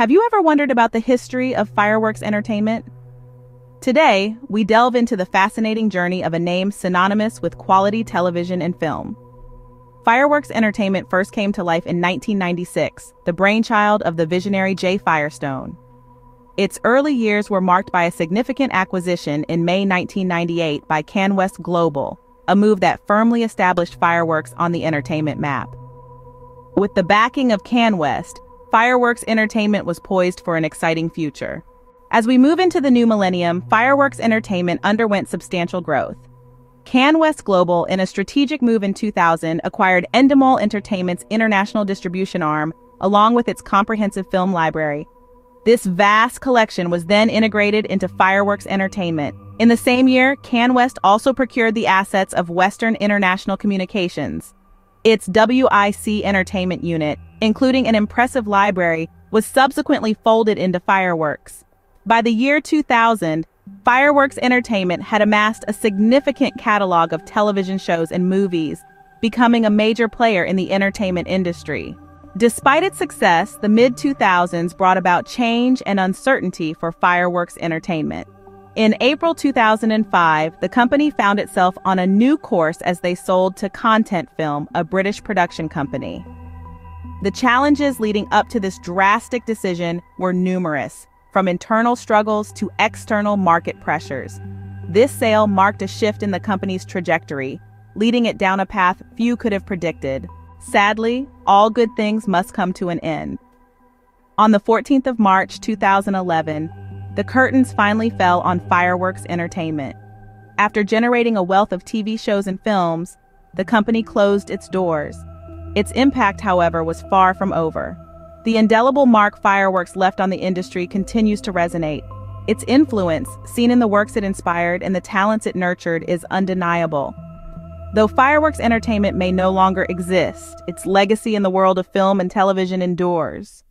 Have you ever wondered about the history of fireworks entertainment? Today, we delve into the fascinating journey of a name synonymous with quality television and film. Fireworks entertainment first came to life in 1996, the brainchild of the visionary Jay Firestone. Its early years were marked by a significant acquisition in May 1998 by CanWest Global, a move that firmly established fireworks on the entertainment map. With the backing of CanWest, fireworks entertainment was poised for an exciting future. As we move into the new millennium, fireworks entertainment underwent substantial growth. CanWest Global, in a strategic move in 2000, acquired Endemol Entertainment's international distribution arm, along with its comprehensive film library. This vast collection was then integrated into fireworks entertainment. In the same year, CanWest also procured the assets of Western International Communications. Its WIC entertainment unit, including an impressive library, was subsequently folded into Fireworks. By the year 2000, Fireworks Entertainment had amassed a significant catalog of television shows and movies, becoming a major player in the entertainment industry. Despite its success, the mid-2000s brought about change and uncertainty for Fireworks Entertainment. In April 2005, the company found itself on a new course as they sold to Content Film, a British production company. The challenges leading up to this drastic decision were numerous, from internal struggles to external market pressures. This sale marked a shift in the company's trajectory, leading it down a path few could have predicted. Sadly, all good things must come to an end. On the 14th of March 2011, the curtains finally fell on Fireworks Entertainment. After generating a wealth of TV shows and films, the company closed its doors. Its impact, however, was far from over. The indelible mark Fireworks left on the industry continues to resonate. Its influence, seen in the works it inspired and the talents it nurtured, is undeniable. Though Fireworks Entertainment may no longer exist, its legacy in the world of film and television endures.